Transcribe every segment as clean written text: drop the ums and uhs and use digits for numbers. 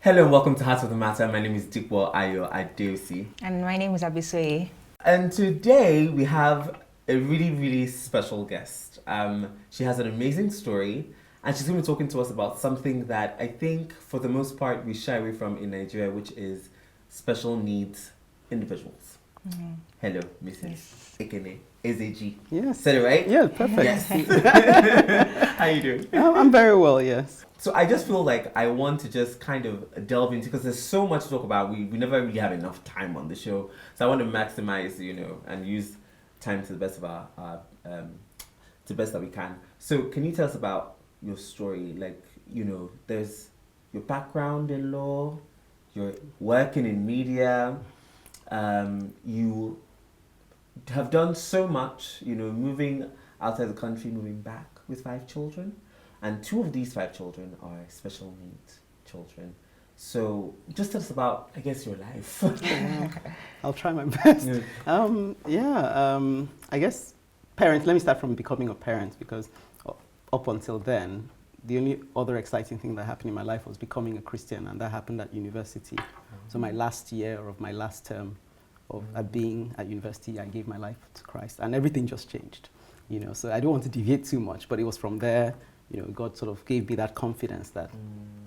Hello and welcome to Heart of the Matter. My name is Dikwa Ayo Adeosi. And my name is Abisoye. And today we have a really, really special guest. She has an amazing story and she's going to be talking to us about something that I think for the most part we shy away from in Nigeria, which is special needs individuals. Mm-hmm. Hello, Mrs. Ekene Ezeji. Yes. Said it right? Yeah, perfect. Yes. How you doing? I'm very well, yes. So I just feel like I want to just kind of delve into, because there's so much to talk about. We never really have enough time on the show. So I want to maximize, and use time to the best of our to the best that we can. So can you tell us about your story? Like, there's your background in law, you're working in media, you have done so much, moving outside the country, moving back with 5 children. And 2 of these 5 children are special needs children. So just tell us about, I guess, your life. I'll try my best. I guess parents, let me start from becoming a parent, because up until then, the only other exciting thing that happened in my life was becoming a Christian, and that happened at university. So my last year of my last term of being at university, I gave my life to Christ, and everything just changed. So I don't want to deviate too much, but it was from there, God sort of gave me that confidence that,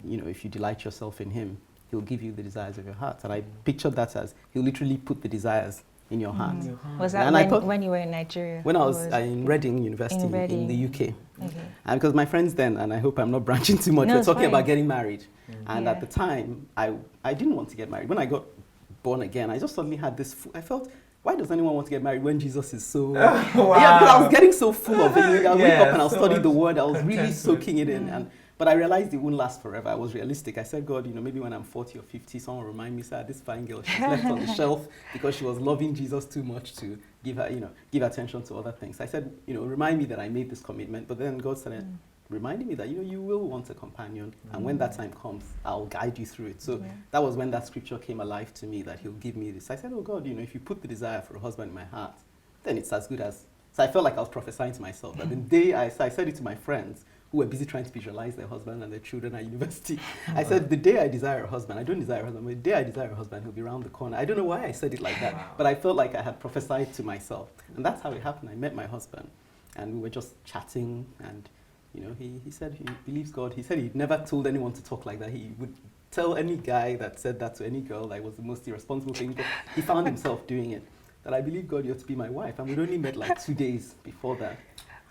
if you delight yourself in Him, He'll give you the desires of your heart. And I pictured that as He'll literally put the desires in your heart. Was that when you were in Nigeria? When I was in Reading University in the UK. Okay. And because my friends then, and I hope I'm not branching too much, were talking about getting married. And at the time, I didn't want to get married. When I got born again, I just suddenly had this, I felt, why does anyone want to get married when Jesus is so... Wow. Yeah, because I was getting so full of it. I'll wake up and I'll study the word. I was really soaking it in. But I realized it wouldn't last forever. I was realistic. I said, God, maybe when I'm 40 or 50, someone will remind me, this fine girl, she's left on the shelf because she was loving Jesus too much to give her, give attention to other things. I said, remind me that I made this commitment. But then God started reminding me that, you will want a companion. And when that time comes, I'll guide you through it. So that was when that scripture came alive to me, that He'll give me this. I said, oh God, if you put the desire for a husband in my heart, then it's as good as... So I felt like I was prophesying to myself. But the day I said it to my friends, who were busy trying to visualize their husband and their children at university. I said, the day I desire a husband, I don't desire a husband, but the day I desire a husband, he'll be around the corner. I don't know why I said it like that, but I felt like I had prophesied to myself. And that's how it happened. I met my husband, and we were just chatting, and he said he believes God. He said he never told anyone to talk like that. He would tell any guy that said that to any girl that it was the most irresponsible thing, but he found himself doing it. That I believe God, you're to be my wife. And we'd only met like 2 days before that.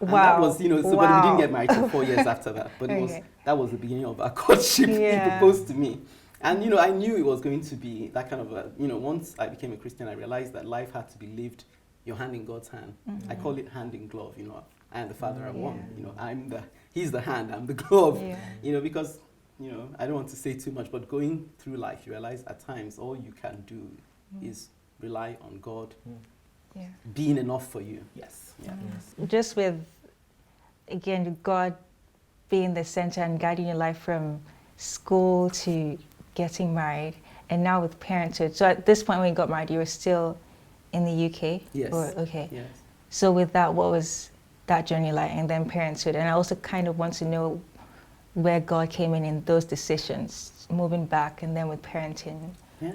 And that was, but we didn't get married till 4 years after that. But that was the beginning of our courtship. He proposed to me. And, I knew it was going to be that kind of once I became a Christian, I realized that life had to be lived, your hand in God's hand. Mm-hmm. I call it hand in glove, I and the Father are one. He's the hand, I'm the glove. Yeah. Because, I don't want to say too much, but going through life, you realize at times all you can do is rely on God being enough for you. Yes. Yeah. Just with, again, God being the center and guiding your life from school to getting married, and now with parenthood. So at this point when you got married, you were still in the UK? Yes. Okay. Yes. So with that, what was that journey like, and then parenthood? And I also kind of want to know where God came in those decisions, moving back and then with parenting. Yeah,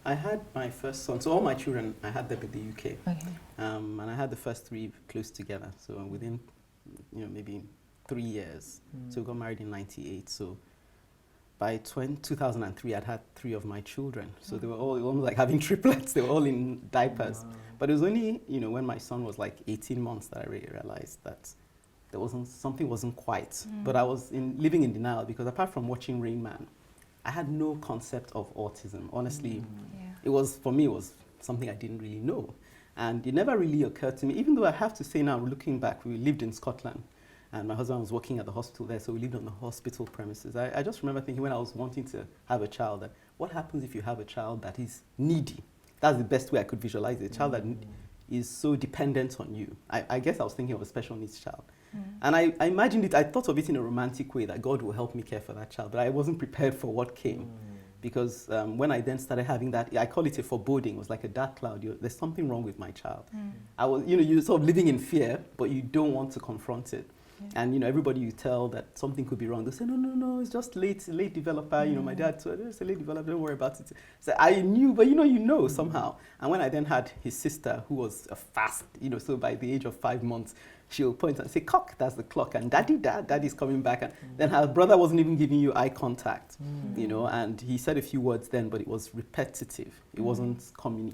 I had my first son, so all my children, I had them in the UK. Okay. And I had the first 3 close together, so within, maybe 3 years. So we got married in 98, so by 2003, I'd had 3 of my children. So they were all almost like having triplets, they were all in diapers. Wow. But it was only, when my son was like 18 months that I really realized that something wasn't quite. But I was living in denial, because apart from watching Rain Man, I had no concept of autism. Honestly, it was something I didn't really know. And it never really occurred to me, even though I have to say now, looking back, we lived in Scotland, and my husband was working at the hospital there, so we lived on the hospital premises. I just remember thinking when I was wanting to have a child, that what happens if you have a child that is needy? That's the best way I could visualize it. A child that is so dependent on you. I guess I was thinking of a special needs child. And I imagined it, I thought of it in a romantic way, that God will help me care for that child, but I wasn't prepared for what came. Because when I then started having that, I call it a foreboding. It was like a dark cloud. There's something wrong with my child. I was, you're sort of living in fear, but you don't want to confront it. And everybody you tell that something could be wrong, they say, no, it's just late developer. My dad said, it's a late developer, don't worry about it. So I knew, but somehow. And when I then had his sister, who was a fast, so by the age of 5 months, she'll point and say, cock, that's the clock, and daddy's coming back. And then her brother wasn't even giving you eye contact, and he said a few words then, but it was repetitive. It wasn't,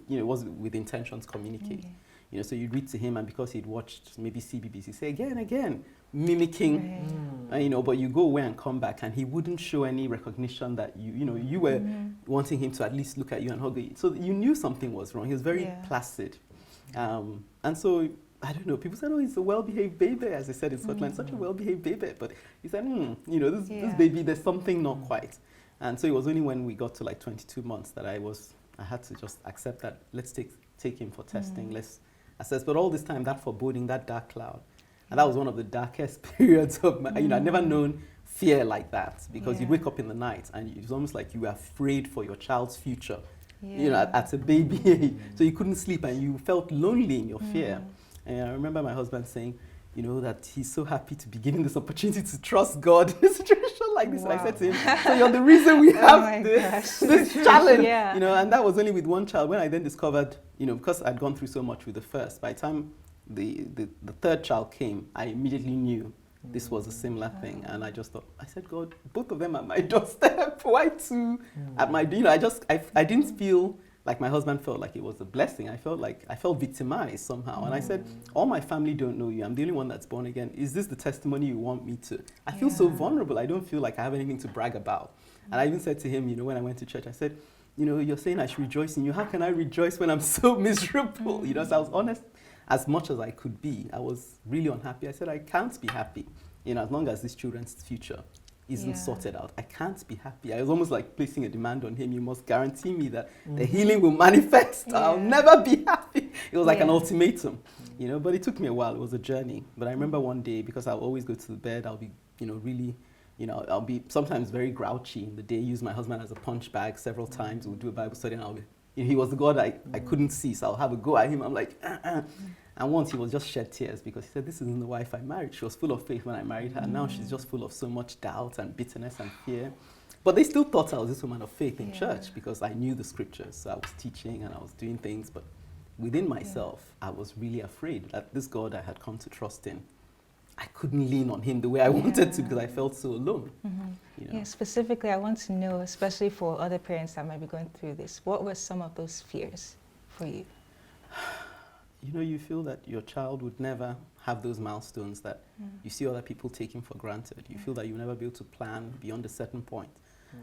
it wasn't with intentions communicate. So you'd read to him, and because he'd watched maybe CBBC, say again, mimicking, but you go away and come back, and he wouldn't show any recognition that you were wanting him to at least look at you and hug you. So you knew something was wrong. He was very placid. And so, I don't know, people said, he's a well-behaved baby, as I said in Scotland, such a well-behaved baby. But he said, this baby, there's something not quite. And so it was only when we got to like 22 months that I had to just accept that, let's take him for testing, let's assess. But all this time, that foreboding, that dark cloud, and that was one of the darkest periods of my, I'd never known fear like that, because you'd wake up in the night and it was almost like you were afraid for your child's future, at a baby age. So you couldn't sleep and you felt lonely in your fear. And I remember my husband saying, that he's so happy to be given this opportunity to trust God in a situation like this. Wow. And I said to him, so you're the reason we have this challenge. And that was only with one child. When I then discovered, because I'd gone through so much with the first, by the time the third child came, I immediately knew this was a similar thing. And I just thought, I said, God, both of them at my doorstep. Why two at my, I didn't feel like my husband felt like it was a blessing. I felt victimized somehow. And I said, all my family don't know you. I'm the only one that's born again. Is this the testimony you want me to? I feel so vulnerable. I don't feel like I have anything to brag about. And I even said to him, when I went to church, I said, you're saying I should rejoice in you. How can I rejoice when I'm so miserable? So I was honest as much as I could be. I was really unhappy. I said, I can't be happy, as long as this children's future isn't sorted out. I can't be happy. I was almost like placing a demand on him. You must guarantee me that the healing will manifest. I'll never be happy. It was like an ultimatum, but it took me a while. It was a journey. But I remember one day, because I'll always go to the bed, I'll be, really, I'll be sometimes very grouchy in the day, use my husband as a punch bag several times. We'll do a Bible study and I'll be, he was the God I couldn't see. So I'll have a go at him. I'm like, And once he was just shed tears because he said, this isn't the wife I married. She was full of faith when I married her. Now she's just full of so much doubt and bitterness and fear. But they still thought I was this woman of faith in church because I knew the scriptures. So I was teaching and I was doing things. But within myself, I was really afraid that this God I had come to trust in, I couldn't lean on him the way I wanted to because I felt so alone. Specifically, I want to know, especially for other parents that might be going through this, what were some of those fears for you? You feel that your child would never have those milestones that you see other people taking for granted. You feel that you'll never be able to plan beyond a certain point.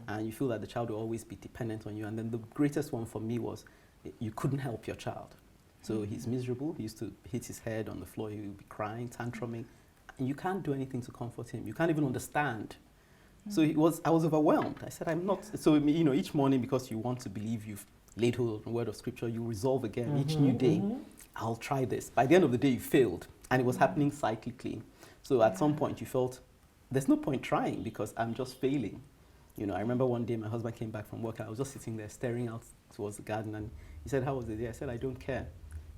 And you feel that the child will always be dependent on you. And then the greatest one for me was you couldn't help your child. So he's miserable. He used to hit his head on the floor. He would be crying, tantruming. And you can't do anything to comfort him. You can't even understand. So I was overwhelmed. I said, I'm not. So, each morning, because you want to believe you've laid hold on the word of scripture, you resolve again each new day. I'll try this. By the end of the day, you failed. And it was happening cyclically. So at some point, you felt, there's no point trying because I'm just failing. I remember one day my husband came back from work and I was just sitting there staring out towards the garden. And he said, how was the day? I said, I don't care.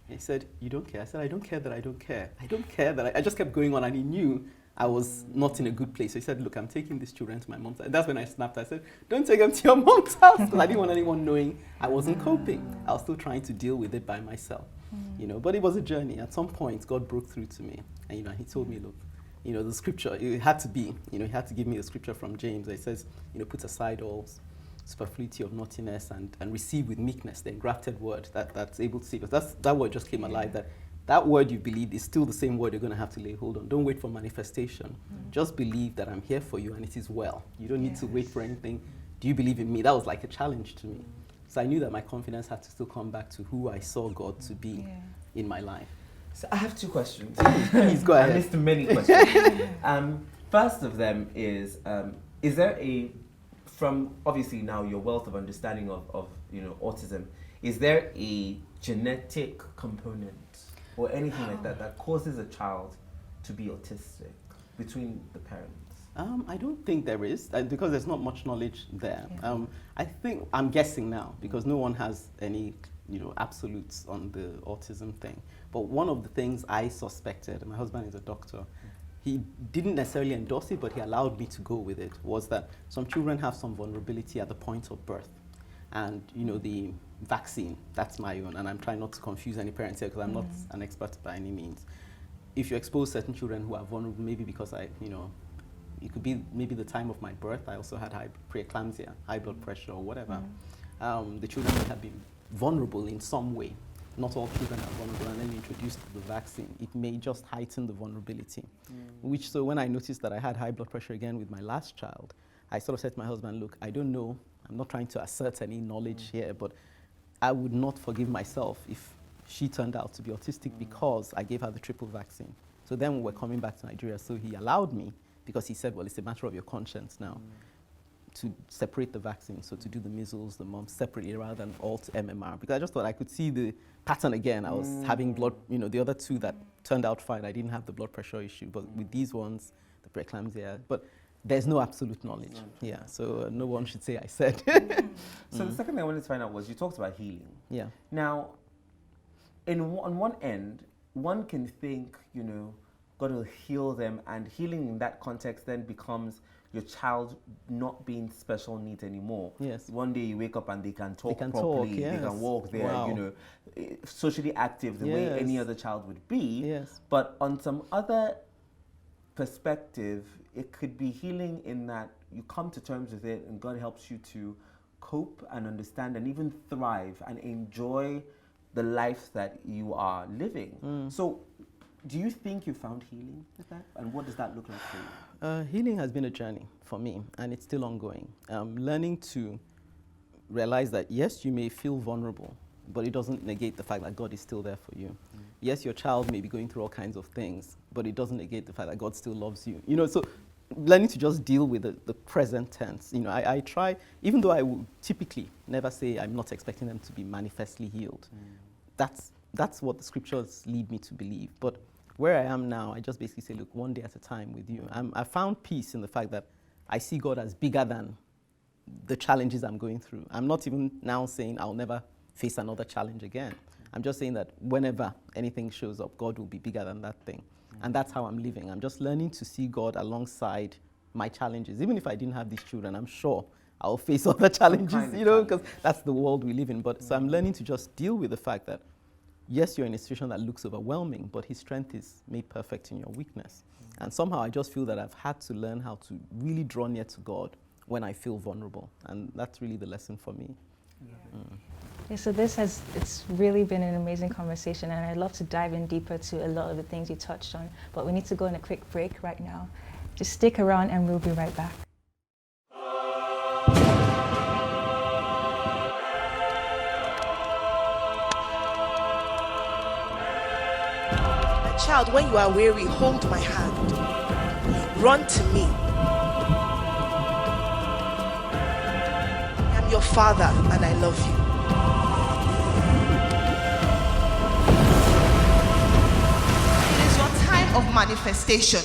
And he said, you don't care? I said, I don't care that I don't care. I don't care that I just kept going on. And he knew I was not in a good place. So he said, look, I'm taking these children to my mom's house. And that's when I snapped. I said, don't take them to your mom's house. Because I didn't want anyone knowing I wasn't coping. I was still trying to deal with it by myself. But it was a journey. At some point, God broke through to me. And, he told me, look, the scripture, it had to be, he had to give me a scripture from James. It says, put aside all superfluity of naughtiness and receive with meekness the engrafted word that's able to save us. That word just came alive. That word you believe is still the same word you're going to have to lay hold on. Don't wait for manifestation. Just believe that I'm here for you and it is well. You don't need to wait for anything. Do you believe in me? That was like a challenge to me. So I knew that my confidence had to still come back to who I saw God to be in my life. So I have 2 questions. Please go ahead. I missed many questions. First of them is there from obviously now your wealth of understanding of autism, is there a genetic component or anything like that that causes a child to be autistic between the parents? I don't think there is, because there's not much knowledge there. Yeah. I think, I'm guessing now, because no one has any, absolutes on the autism thing. But one of the things I suspected, and my husband is a doctor, he didn't necessarily endorse it, but he allowed me to go with it, was that some children have some vulnerability at the point of birth. And, the vaccine, that's my own, and I'm trying not to confuse any parents here because I'm not an expert by any means. If you expose certain children who are vulnerable, maybe because it could be maybe the time of my birth, I also had preeclampsia, high blood pressure or whatever. The children may have been vulnerable in some way. Not all children are vulnerable, and then introduced the vaccine, it may just heighten the vulnerability. So when I noticed that I had high blood pressure again with my last child, I sort of said to my husband, look, I don't know, I'm not trying to assert any knowledge here, but I would not forgive myself if she turned out to be autistic because I gave her the triple vaccine. So then we were coming back to Nigeria, so he allowed me, because he said, well, it's a matter of your conscience now, to separate the vaccine, so to do the measles, the mumps separately rather than all to MMR, because I just thought I could see the pattern again. I was having blood, the other two that turned out fine, I didn't have the blood pressure issue, but with these ones, the preeclampsia, but there's no absolute knowledge. Yeah, so no one should say I said. So the second thing I wanted to find out was, you talked about healing. Yeah. Now, on one end, one can think, God will heal them, and healing in that context then becomes your child not being special needs anymore. Yes. One day you wake up and they can talk they can properly, talk, yes. they can walk, they're socially active the way any other child would be. Yes. But on some other perspective, it could be healing in that you come to terms with it and God helps you to cope and understand and even thrive and enjoy the life that you are living. So do you think you found healing with that? And what does that look like for you? Healing has been a journey for me, and it's still ongoing. Learning to realize that, yes, you may feel vulnerable, but it doesn't negate the fact that God is still there for you. Yes, your child may be going through all kinds of things, but it doesn't negate the fact that God still loves you. So learning to just deal with the present tense. I try, even though I would typically never say I'm not expecting them to be manifestly healed. That's what the scriptures lead me to believe. But where I am now, I just basically say, look, one day at a time with you. I found peace in the fact that I see God as bigger than the challenges I'm going through. I'm not even now saying I'll never face another challenge again. I'm just saying that whenever anything shows up, God will be bigger than that thing. And that's how I'm living. I'm just learning to see God alongside my challenges. Even if I didn't have these children, I'm sure I'll face other challenges, because that's the world we live in. But so I'm learning to just deal with the fact that, yes, you're in a situation that looks overwhelming, but His strength is made perfect in your weakness. And somehow I just feel that I've had to learn how to really draw near to God when I feel vulnerable. And that's really the lesson for me. Yeah, so it's really been an amazing conversation, and I'd love to dive in deeper to a lot of the things you touched on, but we need to go on a quick break right now. Just stick around and we'll be right back. Child, when you are weary, hold my hand. Run to me. I am your father and I love you. It is your time of manifestation.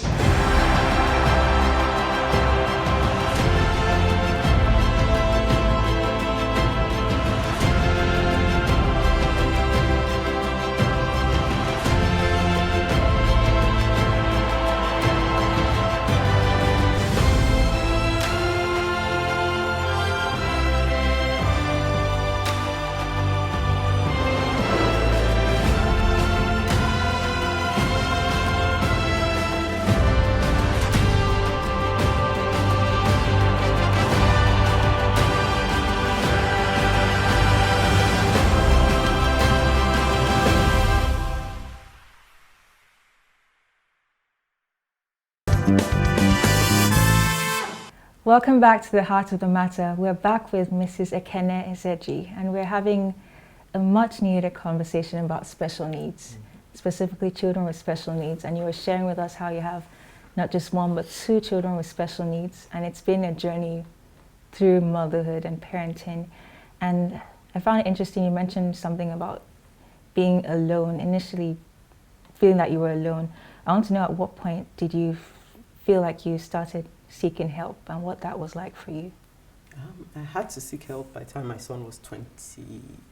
Welcome back to the Heart of the Matter. We're back with Mrs. Ekene Ezeji, and we're having a much needed conversation about special needs, specifically children with special needs. And you were sharing with us how you have not just one, but two children with special needs. And it's been a journey through motherhood and parenting. And I found it interesting, you mentioned something about being alone. Initially, feeling that you were alone. I want to know, at what point did you feel like you started seeking help, and what that was like for you? I had to seek help by the time my son was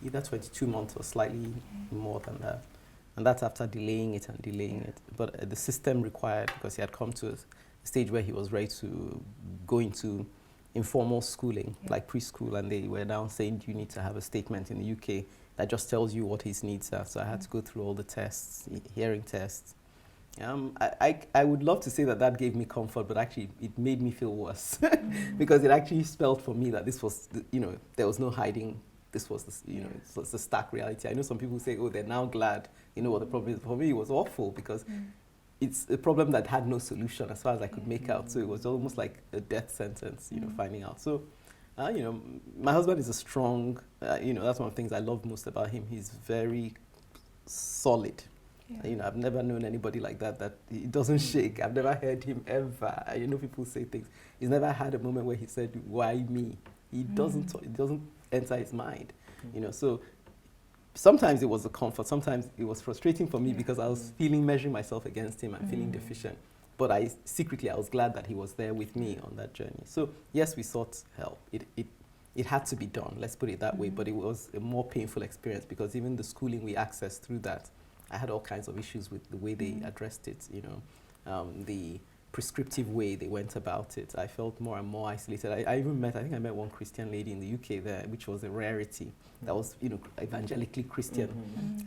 either 22 months or slightly more than that. And that's after delaying it and delaying it. But the system required, because he had come to a stage where he was ready to go into informal schooling, like preschool, and they were now saying you need to have a statement in the UK that just tells you what his needs are. So I had to go through all the tests, hearing tests. I would love to say that gave me comfort, but actually it made me feel worse because it actually spelled for me that this was, there was no hiding. This was, it was the stark reality. I know some people say, oh, they're now glad, what the problem is. For me, it was awful because it's a problem that had no solution as far as I could make out. So it was almost like a death sentence, finding out. So, my husband is a strong, that's one of the things I love most about him. He's very solid. Yeah. I've never known anybody like that he doesn't shake. I've never heard him ever. People say things. He's never had a moment where he said, why me? It doesn't enter his mind. So sometimes it was a comfort. Sometimes it was frustrating for me because I was measuring myself against him and feeling deficient. But secretly, I was glad that he was there with me on that journey. So yes, we sought help. It had to be done, let's put it that way. But it was a more painful experience because even the schooling we accessed through that, I had all kinds of issues with the way they addressed it, the prescriptive way they went about it. I felt more and more isolated. I think I met one Christian lady in the UK there, which was a rarity. That was, evangelically Christian.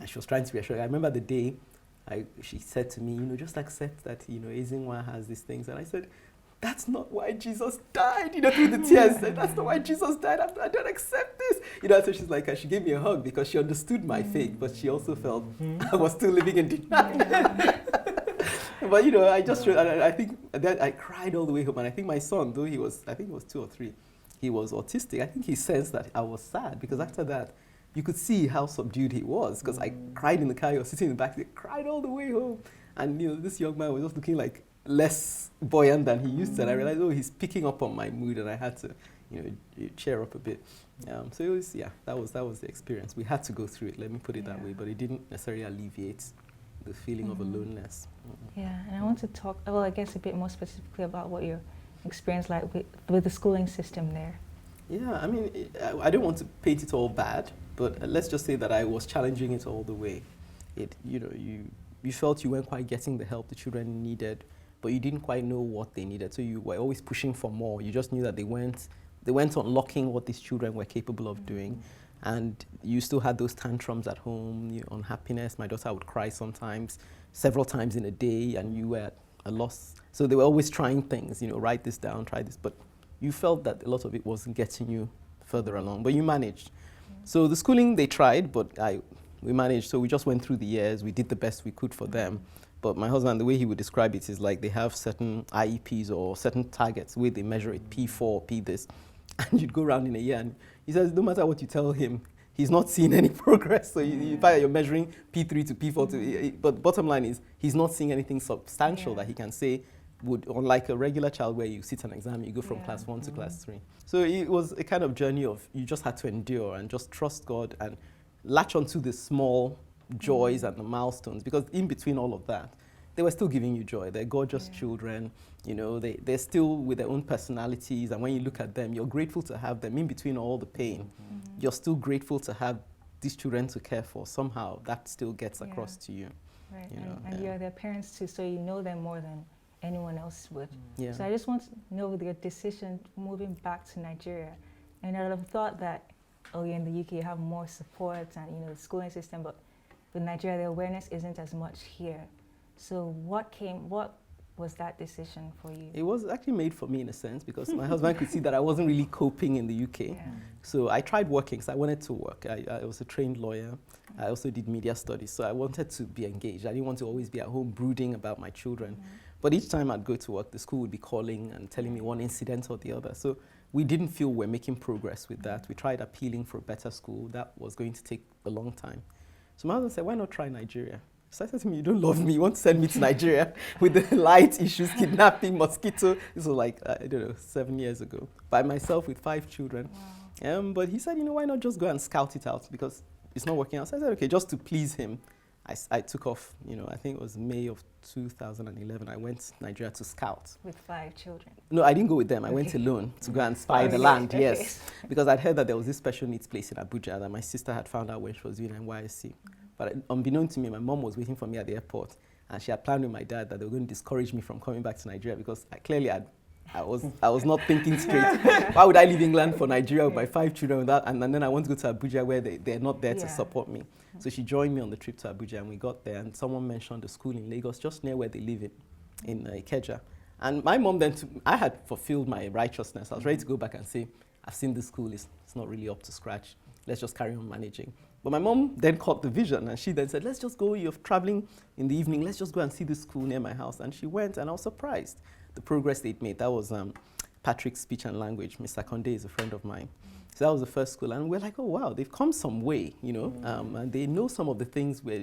And she was trying to reassure. I remember the day she said to me, just accept that, Ezinwa has these things. And I said, that's not why Jesus died, through the tears. That's not why Jesus died. I don't accept this. So she's like, she gave me a hug because she understood my faith, but she also felt I was still living in denial. But, I think that I cried all the way home. And I think my son, though he was 2 or 3, he was autistic. I think he sensed that I was sad because after that, you could see how subdued he was because I cried in the car. He was sitting in the back. He cried all the way home. And, this young man was just looking like less buoyant than he used to. And I realized, he's picking up on my mood, and I had to, cheer up a bit. So it was, that was the experience. We had to go through it, let me put it that way, but it didn't necessarily alleviate the feeling of aloneness. Yeah, and I want to talk, I guess a bit more specifically about what your experience like with the schooling system there. Yeah, I don't want to paint it all bad, but let's just say that I was challenging it all the way. You felt you weren't quite getting the help the children needed, but you didn't quite know what they needed. So you were always pushing for more. You just knew that they weren't unlocking what these children were capable of doing. And you still had those tantrums at home, unhappiness. My daughter would cry sometimes, several times in a day, and you were at a loss. So they were always trying things, write this down, try this. But you felt that a lot of it wasn't getting you further along, but you managed. So the schooling, they tried, but we managed. So we just went through the years. We did the best we could for them. But my husband, the way he would describe it is like they have certain IEPs or certain targets where they measure it, P4, P this. And you'd go around in a year and he says, no matter what you tell him, he's not seeing any progress. So you find you're measuring P3 to P4 but bottom line is he's not seeing anything substantial that he can say would, unlike a regular child where you sit an exam, you go from class 1 to class 3. So it was a kind of journey of you just had to endure and just trust God and latch onto the small joys and the milestones, because in between all of that, they were still giving you joy. They're gorgeous children, they're still with their own personalities, and when you look at them, you're grateful to have them. In between all the pain, you're still grateful to have these children to care for. Somehow that still gets across to you. Right, and you're their parents too, so you know them more than anyone else would. Yeah. So I just want to know your decision moving back to Nigeria. And I would have thought that, in the UK you have more support and the schooling system, but with Nigeria the awareness isn't as much here. So what was that decision for you? It was actually made for me in a sense because my husband could see that I wasn't really coping in the UK. Yeah. So I tried working, so I wanted to work. I was a trained lawyer. I also did media studies, so I wanted to be engaged. I didn't want to always be at home brooding about my children. But each time I'd go to work, the school would be calling and telling me one incident or the other. So we didn't feel we're making progress with that. We tried appealing for a better school. That was going to take a long time. So my husband said, why not try Nigeria? So I said to him, you don't love me. You want to send me to Nigeria with the light issues, kidnapping, mosquito. This was like, 7 years ago. By myself with 5 children. Wow. But he said, why not just go and scout it out? Because it's not working out. So I said, okay, just to please him, I took off, I think it was May of 2011. I went to Nigeria to scout. With 5 children? No, I didn't go with them. I went alone to go and spy the land, yes. Because I'd heard that there was this special needs place in Abuja that my sister had found out when she was doing NYSC. But unbeknown to me, my mom was waiting for me at the airport, and she had planned with my dad that they were going to discourage me from coming back to Nigeria because I was not thinking straight. Why would I leave England for Nigeria with my 5 children without, and then I want to go to Abuja where they're not there to support me. So she joined me on the trip to Abuja, and we got there, and someone mentioned the school in Lagos, just near where they live in Ikeja. And my mom then, I had fulfilled my righteousness. I was ready to go back and say, I've seen this school, it's not really up to scratch. Let's just carry on managing. But my mom then caught the vision, and she then said, let's just go, you're traveling in the evening, let's just go and see this school near my house. And she went, and I was surprised the progress they'd made. That was Patrick's speech and language. Mr. Conde is a friend of mine. So that was the first school, and we're like, oh wow, they've come some way, and they know some of the things where,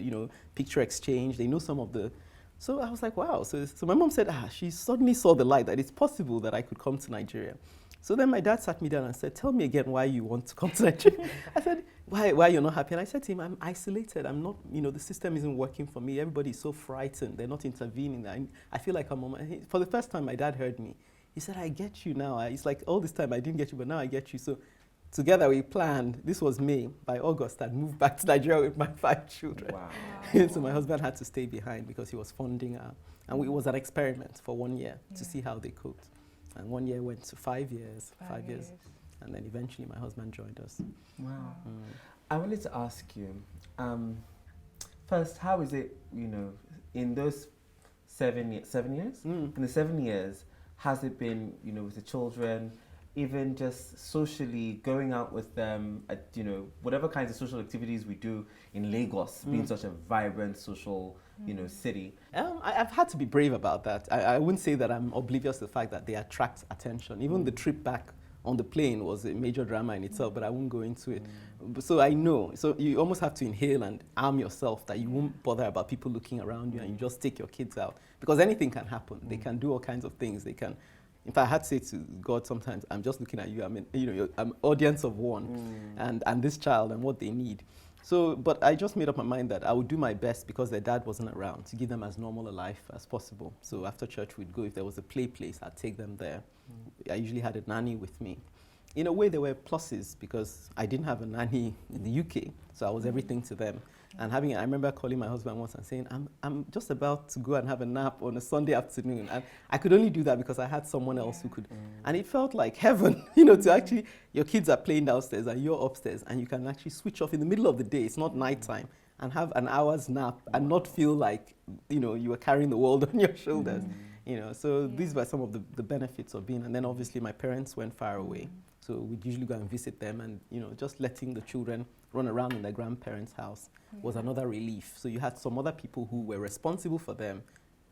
picture exchange, they know some of the, so I was like, wow. So my mom said, she suddenly saw the light that it's possible that I could come to Nigeria. So then my dad sat me down and said, tell me again why you want to come to Nigeria. I said, why you're not happy? And I said to him, I'm isolated. I'm not, the system isn't working for me. Everybody's so frightened. They're not intervening. I feel like I'm on my, for the first time, my dad heard me. He said, I get you now. It's like all this time I didn't get you, but now I get you. So together we planned, this was May, by August I'd moved back to Nigeria with my 5 children. Wow. So my husband had to stay behind because he was funding and it was an experiment for 1 year to see how they coped. And 1 year went to 5 years, 5 years. And then eventually my husband joined us. Wow. I wanted to ask you, first, how is it, in those 7 years? In the 7 years, has it been, with the children, even just socially going out with them at, whatever kinds of social activities we do in Lagos, being such a vibrant social, city? I've had to be brave about that. I wouldn't say that I'm oblivious to the fact that they attract attention. Even the trip back on the plane was a major drama in itself, but I won't go into it. So I know. So you almost have to inhale and arm yourself that you won't bother about people looking around you, and you just take your kids out. Because anything can happen. They can do all kinds of things. They can. In fact, I had to say to God sometimes, I'm just looking at you. I mean, you're an audience of one, and this child and what they need. So, but I just made up my mind that I would do my best because their dad wasn't around to give them as normal a life as possible. So after church, we'd go. If there was a play place, I'd take them there. I usually had a nanny with me. In a way, there were pluses because I didn't have a nanny in the UK, so I was everything to them. And I remember calling my husband once and saying, I'm just about to go and have a nap on a Sunday afternoon. And I could only do that because I had someone else who could. And it felt like heaven, to actually, your kids are playing downstairs and you're upstairs and you can actually switch off in the middle of the day. It's not nighttime. And have an hour's nap and not feel like, you were carrying the world on your shoulders. So these were some of the benefits of being. And then obviously my parents went far away. So we'd usually go and visit them, and just letting the children run around in their grandparents' house was another relief. So you had some other people who were responsible for them,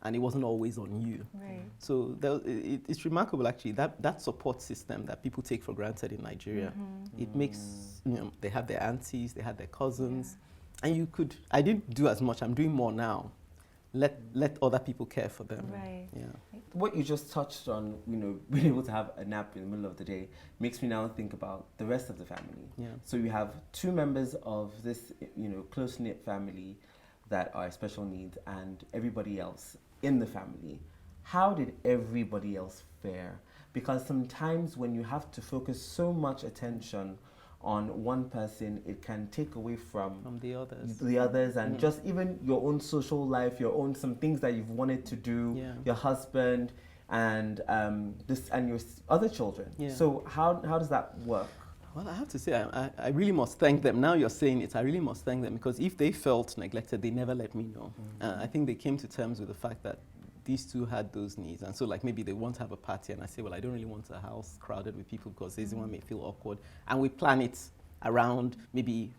and it wasn't always on you. Right. So it's remarkable actually that support system that people take for granted in Nigeria. It makes they have their aunties, they had their cousins, and I didn't do as much. I'm doing more now. Let other people care for them. Right. Yeah. What you just touched on, being able to have a nap in the middle of the day, makes me now think about the rest of the family. Yeah. So you have 2 members of this, close-knit family that are special needs, and everybody else in the family. How did everybody else fare? Because sometimes when you have to focus so much attention on one person, it can take away from the others. And just even your own social life, some things that you've wanted to do, your husband and and your other children. So how does that work? Well, I have to say, I really must thank them. Now you're saying it, I really must thank them, because if they felt neglected, they never let me know. I think they came to terms with the fact that these 2 had those needs. And so maybe they want to have a party, and I say, well, I don't really want a house crowded with people because everyone may feel awkward. And we plan it around, maybe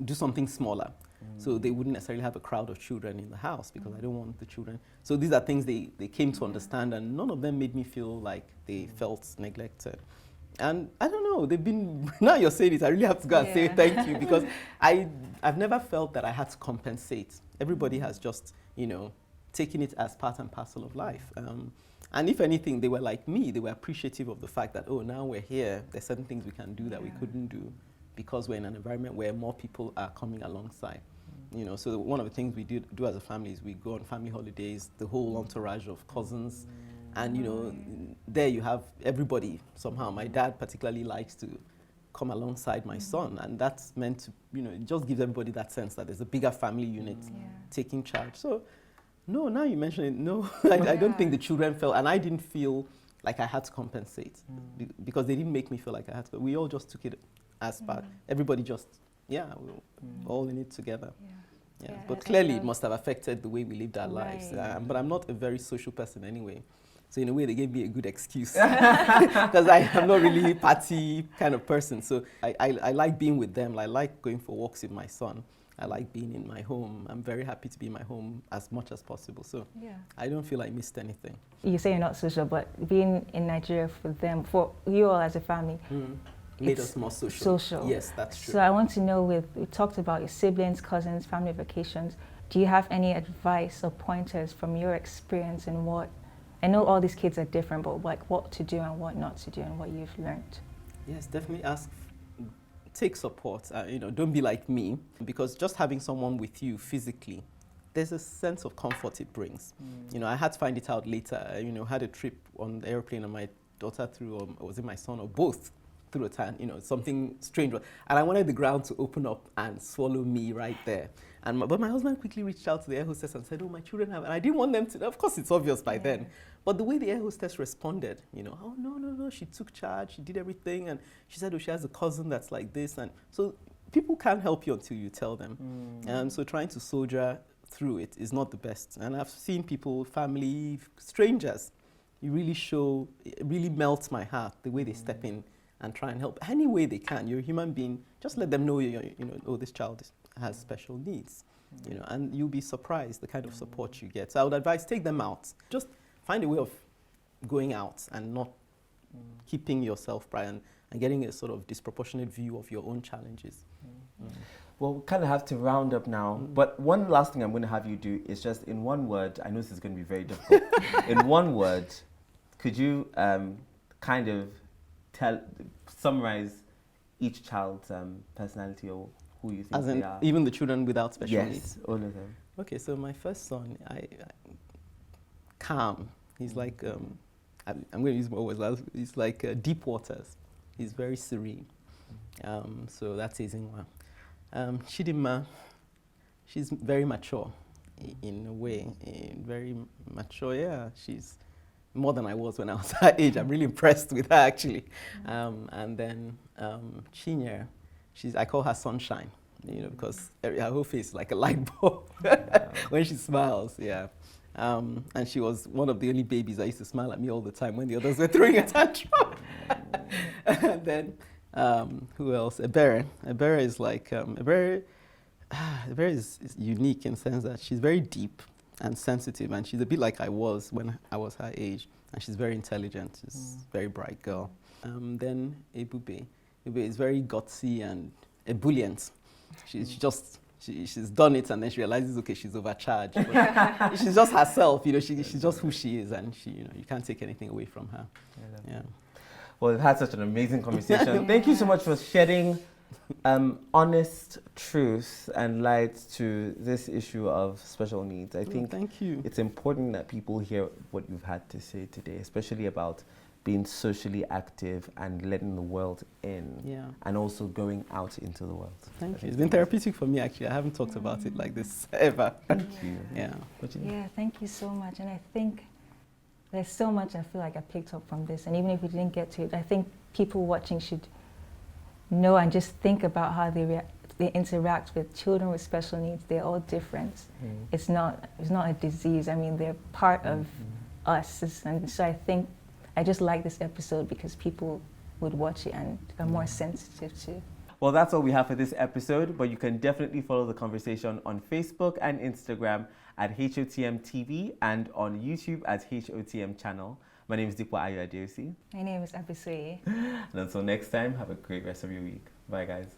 do something smaller. So they wouldn't necessarily have a crowd of children in the house because I don't want the children. So these are things they came to understand, and none of them made me feel like they felt neglected. And I don't know, they've been, now you're saying it, I really have to go and say thank you, because I've never felt that I had to compensate. Everybody has just, taking it as part and parcel of life. And if anything, they were like me. They were appreciative of the fact that, now we're here. There's certain things we can do that we couldn't do because we're in an environment where more people are coming alongside. You know, so one of the things we do as a family is we go on family holidays, the whole entourage of cousins, and you know, there you have everybody somehow. My dad particularly likes to come alongside my son, and that's meant to, you know, it just gives everybody that sense that there's a bigger family unit taking charge. So, no, now you mention it, no, I don't think the children felt, and I didn't feel like I had to compensate because they didn't make me feel like I had to. We all just took it as part. Everybody just, we're all in it together. Yeah. But clearly it must have affected the way we lived our lives. But I'm not a very social person anyway. So in a way, they gave me a good excuse because I'm not really a party kind of person. So I like being with them. I like going for walks with my son. I like being in my home. I'm very happy to be in my home as much as possible. So I don't feel I missed anything. You say you're not social, but being in Nigeria for them, for you all as a family, made us more social. Yes, that's true. So I want to know, we talked about your siblings, cousins, family vacations. Do you have any advice or pointers from your experience and what, I know all these kids are different, but like what to do and what not to do and what you've learned? Yes, definitely take support. You know, don't be like me, because just having someone with you physically, there's a sense of comfort it brings. You know, I had to find it out later. You know, had a trip on the airplane and my daughter threw, or was it my son, or both through a tan, you know, something strange. And I wanted the ground to open up and swallow me right there. But my husband quickly reached out to the air hostess and said, oh, my children have, and I didn't want them to, of course it's obvious by then, but the way the air hostess responded, you know, oh, no, she took charge, she did everything, and she said, oh, she has a cousin that's like this, and so people can't help you until you tell them. So trying to soldier through it is not the best. And I've seen people, family, strangers, it really melts my heart, the way they step in and try and help any way they can. You're a human being, just let them know, you know, oh, this child has special needs, you know, and you'll be surprised the kind of support you get. So I would advise, take them out. Just find a way of going out and not keeping yourself private and getting a sort of disproportionate view of your own challenges. Well, we kind of have to round up now, but one last thing I'm going to have you do is just in one word, I know this is going to be very difficult, in one word, could you kind of summarize each child's personality or who you think As in, they are? even the children without special needs? Yes, all of them. Okay, so my first son, I calm. He's like, I'm going to use more words. He's like deep waters. He's very serene. So that's Ezinwa. Chidinma, she's very mature in a way, very mature. Yeah, she's more than I was when I was her age. I'm really impressed with her actually. And then Chinyere, I call her sunshine, you know, because her whole face is like a light bulb when she smiles. Yeah. And she was one of the only babies that used to smile at me all the time when the others were throwing a tantrum. And then who else? Ebere. Ebere is like Ebere is unique in the sense that she's very deep and sensitive, and she's a bit like I was when I was her age, and she's very intelligent. She's a very bright girl. Then Ebube. Ebube is very gutsy and ebullient. She's done it, and then she realizes, okay, she's overcharged. But she's just herself, you know. She's just who she is, and you can't take anything away from her. Yeah. Well, we've had such an amazing conversation. Thank you so much for shedding honest truth and light to this issue of special needs. I think thank you. It's important that people hear what you've had to say today, especially about being socially active and letting the world in, and also going out into the world. Thank you. It's been therapeutic for me, actually. I haven't talked about it like this ever. Thank you. Yeah, thank you so much. And I think there's so much I feel like I picked up from this. And even if we didn't get to it, I think people watching should know and just think about how they interact with children with special needs. They're all different. It's not a disease. I mean, they're part of us. And so I think I just like this episode because people would watch it and are more sensitive to. Well, that's all we have for this episode, but you can definitely follow the conversation on Facebook and Instagram at HOTM TV and on YouTube at HOTM channel. My name is Dikwa Ayo Adeosi. My name is Abisoye. And until next time, have a great rest of your week. Bye, guys.